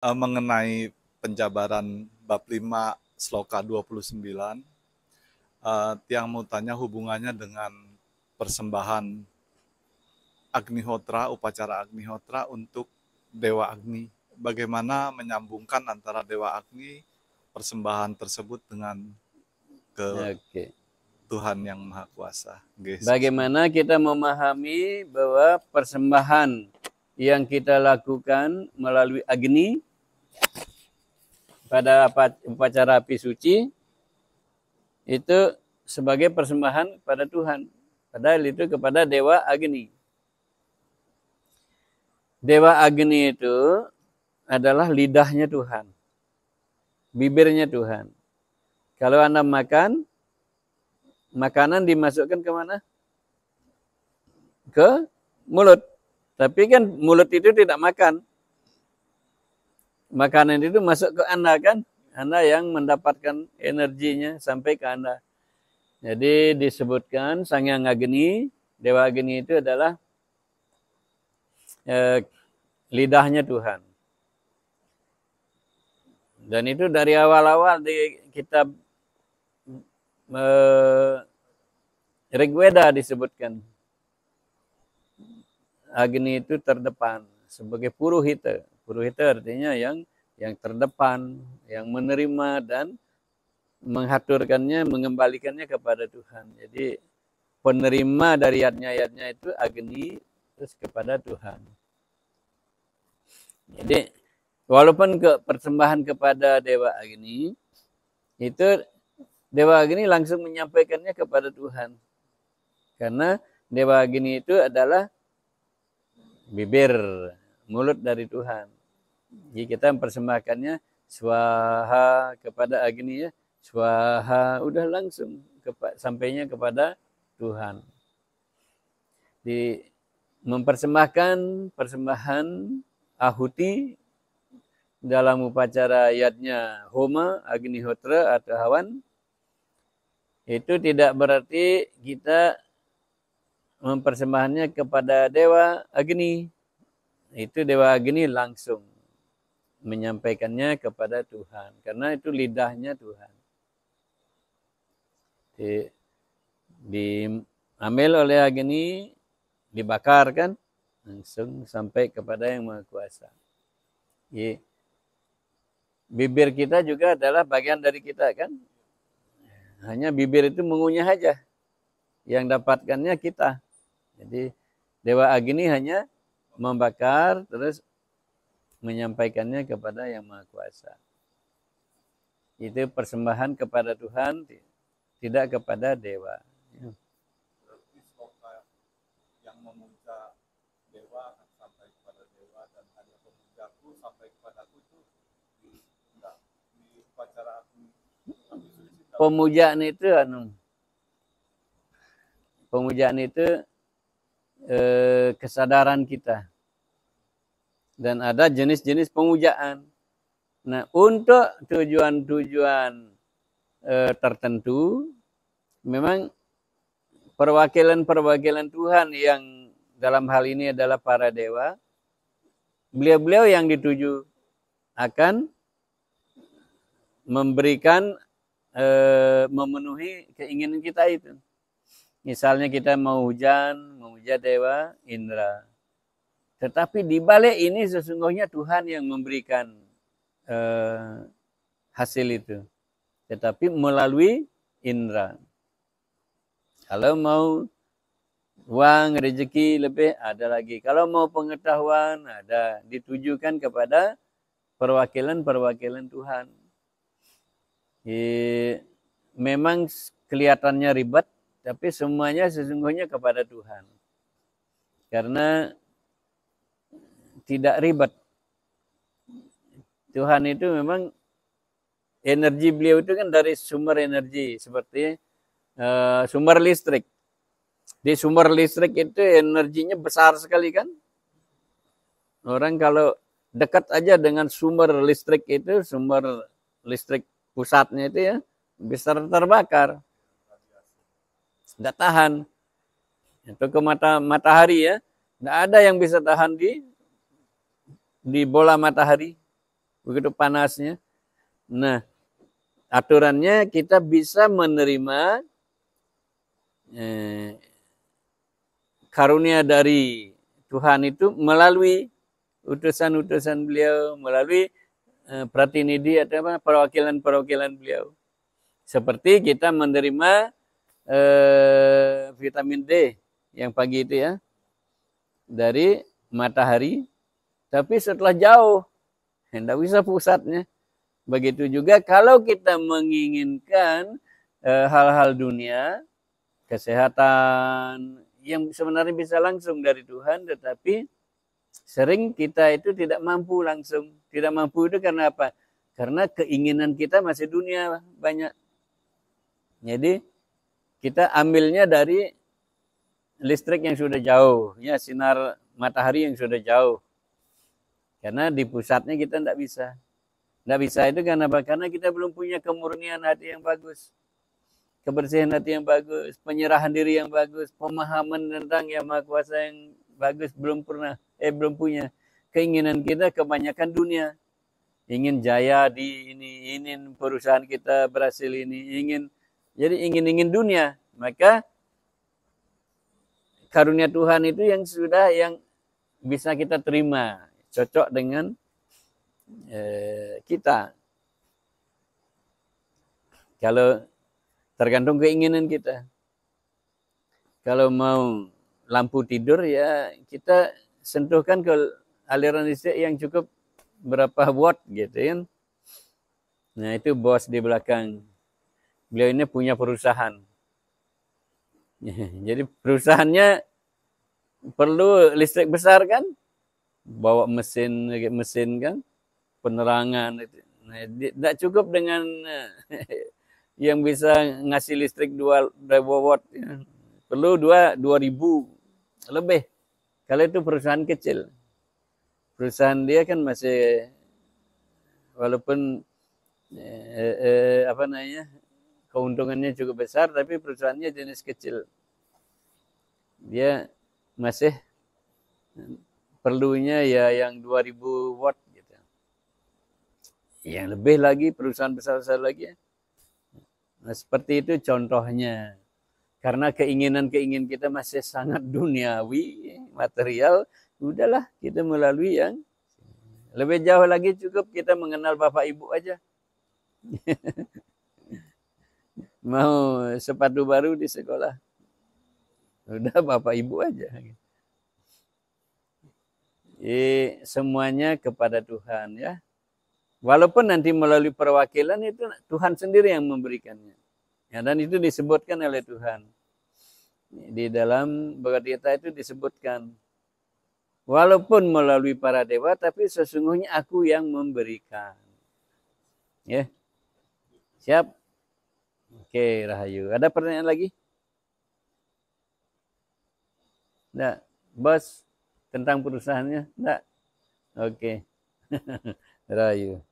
Mengenai penjabaran bab 5 sloka 29, Tiang mau tanya hubungannya dengan persembahan Agnihotra, upacara Agnihotra untuk Dewa Agni. Bagaimana menyambungkan antara Dewa Agni, persembahan tersebut dengan ke Oke. Tuhan yang Maha Kuasa. Bagaimana kita memahami bahwa persembahan yang kita lakukan melalui Agni pada upacara api suci itu sebagai persembahan pada Tuhan. Padahal itu kepada Dewa Agni. Dewa Agni itu adalah lidahnya Tuhan. Bibirnya Tuhan. Kalau Anda makan, makanan dimasukkan kemana? Ke mulut. Tapi kan mulut itu tidak makan. Makanan itu masuk ke Anda kan? Anda yang mendapatkan energinya sampai ke Anda. Jadi disebutkan Sang Hyang Agni, Dewa Agni itu adalah lidahnya Tuhan. Dan itu dari awal-awal di kitab Rigveda disebutkan. Agni itu terdepan sebagai puruhita. Puruhita artinya yang terdepan, yang menerima dan menghaturkannya, mengembalikannya kepada Tuhan. Jadi penerima dari ayat-ayatnya itu Agni terus kepada Tuhan. Jadi walaupun persembahan kepada Dewa Agni itu Dewa Agni langsung menyampaikannya kepada Tuhan. Karena Dewa Agni itu adalah bibir, mulut dari Tuhan. Jadi kita mempersembahkannya swaha kepada Agni ya. Swaha udah langsung sampainya kepada Tuhan. Di mempersembahkan persembahan ahuti dalam upacara yadnya Homa, Agnihotra atau Hawan itu tidak berarti kita mempersembahkannya kepada Dewa Agni. Itu Dewa Agni langsung menyampaikannya kepada Tuhan. Karena itu lidahnya Tuhan. Diambil oleh Agni, dibakar kan, langsung sampai kepada Yang Maha Kuasa. Bibir kita juga adalah bagian dari kita kan. Hanya bibir itu mengunyah aja. Yang dapatkannya kita. Jadi Dewa Agni hanya membakar terus menyampaikannya kepada Yang Maha Kuasa. Itu persembahan kepada Tuhan, tidak kepada dewa. Berarti sloka yang memuja dewa akan sampai kepada dewa dan hanya pemujaku sampai kepadaku itu enggak di upacara api suci. Pemujaan itu pemujaan itu kesadaran kita. Dan ada jenis-jenis pemujaan. Nah, untuk tujuan-tujuan tertentu, memang perwakilan-perwakilan Tuhan yang dalam hal ini adalah para dewa, beliau-beliau yang dituju akan memberikan, memenuhi keinginan kita itu. Misalnya kita mau hujan, memuja Dewa Indra. Tetapi di balik ini sesungguhnya Tuhan yang memberikan hasil itu. Tetapi melalui Indra. Kalau mau uang, rezeki lebih ada lagi. Kalau mau pengetahuan ada. Ditujukan kepada perwakilan-perwakilan Tuhan. Memang kelihatannya ribet, tapi semuanya sesungguhnya kepada Tuhan. Karena tidak ribet. Tuhan itu memang energi beliau itu kan dari sumber energi seperti sumber listrik. Di sumber listrik itu energinya besar sekali kan. Orang kalau dekat aja dengan sumber listrik itu, sumber listrik pusatnya itu ya, bisa terbakar. Tidak tahan. Itu ke matahari ya. Tidak ada yang bisa tahan di bola matahari. begitu panasnya. Nah, aturannya kita bisa menerima karunia dari Tuhan itu melalui utusan-utusan beliau, melalui pratinidi atau perwakilan-perwakilan beliau. Seperti kita menerima vitamin D yang pagi itu ya dari matahari, tapi setelah jauh, tidak bisa pusatnya. Begitu juga kalau kita menginginkan hal-hal dunia, kesehatan yang sebenarnya bisa langsung dari Tuhan, tetapi sering kita itu tidak mampu langsung. Tidak mampu itu karena apa? Karena keinginan kita masih dunia banyak. Jadi kita ambilnya dari listrik yang sudah jauh, ya sinar matahari yang sudah jauh. Karena di pusatnya kita tidak bisa. Tidak bisa itu karena apa? Karena kita belum punya kemurnian hati yang bagus. Kebersihan hati yang bagus, penyerahan diri yang bagus, pemahaman tentang Yang Maha Kuasa yang bagus belum punya. Keinginan kita kebanyakan dunia. Ingin jaya di ini, ingin perusahaan kita berhasil ini, ingin dunia. Maka karunia Tuhan itu yang bisa kita terima, cocok dengan kita. Kalau tergantung keinginan kita. Kalau mau lampu tidur ya kita sentuhkan ke aliran listrik yang cukup berapa watt gitu kan. Nah itu bos di belakang. Beliau ini punya perusahaan. Jadi perusahaannya perlu listrik besar kan. Bawa mesin kan. Penerangan. Nah, tidak cukup dengan yang bisa ngasih listrik 2 watt. Perlu 2.000 lebih. Kalau itu perusahaan kecil. Perusahaan dia kan masih walaupun keuntungannya cukup besar, tapi perusahaannya jenis kecil. Dia masih perlunya ya yang 2.000 watt gitu. Yang lebih lagi perusahaan besar-besar lagi ya. Nah, seperti itu contohnya. Karena keinginan kita masih sangat duniawi, material, udahlah kita melalui yang lebih jauh lagi cukup kita mengenal Bapak Ibu aja. Mau sepatu baru di sekolah. Udah Bapak Ibu aja. Semuanya kepada Tuhan ya. Walaupun nanti melalui perwakilan itu Tuhan sendiri yang memberikannya. Ya, dan itu disebutkan oleh Tuhan. Di dalam Bhagavad Gita itu disebutkan. Walaupun melalui para dewa, tapi sesungguhnya aku yang memberikan. Ya. Siap? Oke, Rahayu. Ada pertanyaan lagi? Enggak. Bos, tentang perusahaannya? Enggak. Oke. Rahayu.